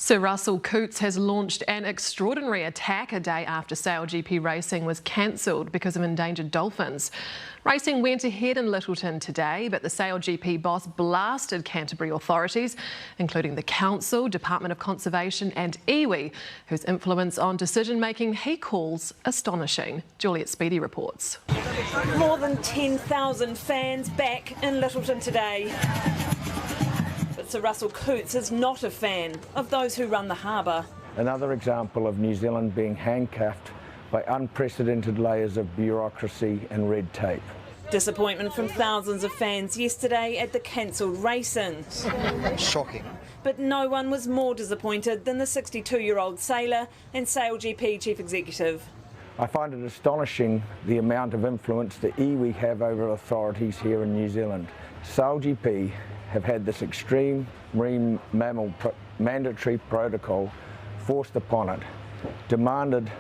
Sir Russell Coutts has launched an extraordinary attack a day after SailGP racing was cancelled because of endangered dolphins. Racing went ahead in Littleton today, but the SailGP boss blasted Canterbury authorities, including the Council, Department of Conservation and iwi, whose influence on decision-making he calls astonishing. Juliet Speedy reports. More than 10,000 fans back in Littleton today. But Sir Russell Coutts is not a fan of those who run the harbour. Another example of New Zealand being handcuffed by unprecedented layers of bureaucracy and red tape. Disappointment from thousands of fans yesterday at the cancelled racing. Shocking. But no one was more disappointed than the 62-year-old sailor and SailGP chief executive. I find it astonishing the amount of influence the iwi have over authorities here in New Zealand. SailGP have had this extreme marine mammal mandatory protocol forced upon it, demanded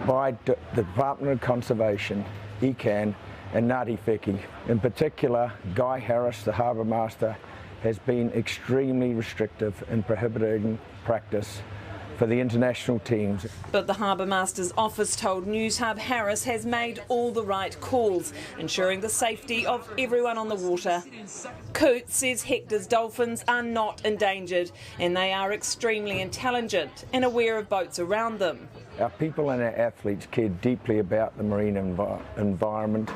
by the Department of Conservation, ECAN and Ngāti Wheki. In particular, Guy Harris, the Harbour Master, has been extremely restrictive in prohibiting practice for the international teams. But the Harbour Master's office told Newshub Harris has made all the right calls, ensuring the safety of everyone on the water. Coutts says Hector's dolphins are not endangered and they are extremely intelligent and aware of boats around them. Our people and our athletes care deeply about the marine environment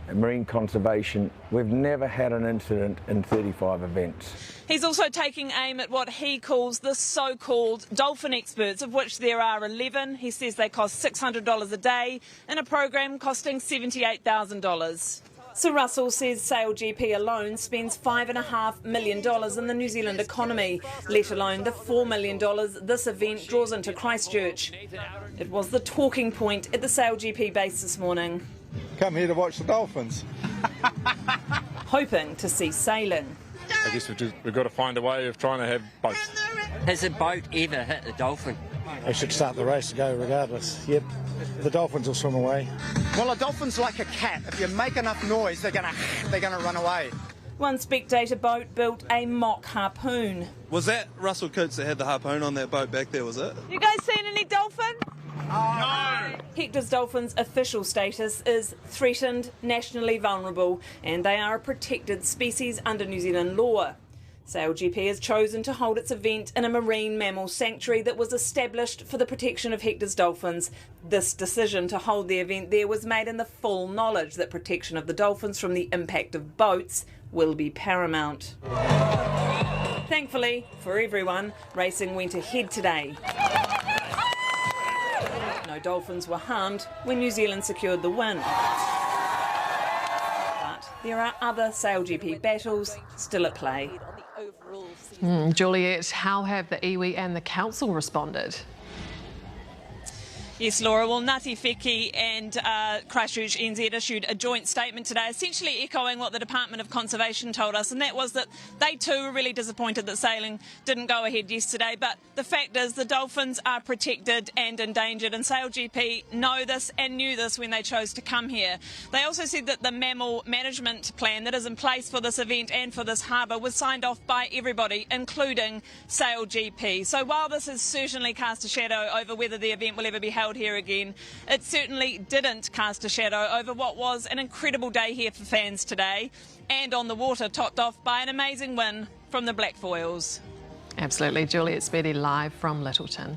and marine conservation. We've never had an incident in 35 events. He's also taking aim at what he calls the so-called dolphin experts, of which there are 11. He says they cost $600 a day in a program costing $78,000. Sir Russell says SailGP alone spends $5.5 million in the New Zealand economy, let alone the $4 million this event draws into Christchurch. It was the talking point at the SailGP base this morning. Come here to watch the dolphins. Hoping to see sailing. I guess we've got to find a way of trying to have both. Has a boat ever hit a dolphin? They should start the race and go regardless. Yep, the dolphins will swim away. Well, a dolphin's like a cat. If you make enough noise, they're gonna run away. One spectator boat built a mock harpoon. Was that Russell Coutts that had the harpoon on that boat back there, was it? You guys seen any dolphin? No! Hector's dolphins' official status is threatened, nationally vulnerable, and they are a protected species under New Zealand law. SailGP has chosen to hold its event in a marine mammal sanctuary that was established for the protection of Hector's dolphins. This decision to hold the event there was made in the full knowledge that protection of the dolphins from the impact of boats will be paramount. Thankfully, for everyone, racing went ahead today. No dolphins were harmed when New Zealand secured the win. But there are other SailGP battles still at play. Juliet, how have the iwi and the council responded? Yes, Laura. Well, Ngāti Wheki and Christchurch NZ issued a joint statement today, essentially echoing what the Department of Conservation told us, and that was that they too were really disappointed that sailing didn't go ahead yesterday. But the fact is the dolphins are protected and endangered, and SailGP know this and knew this when they chose to come here. They also said that the mammal management plan that is in place for this event and for this harbour was signed off by everybody, including SailGP. So while this has certainly cast a shadow over whether the event will ever be held here again, it certainly didn't cast a shadow over what was an incredible day here for fans today, and on the water, topped off by an amazing win from the Black Foils. Absolutely. Juliet Speedy live from Littleton.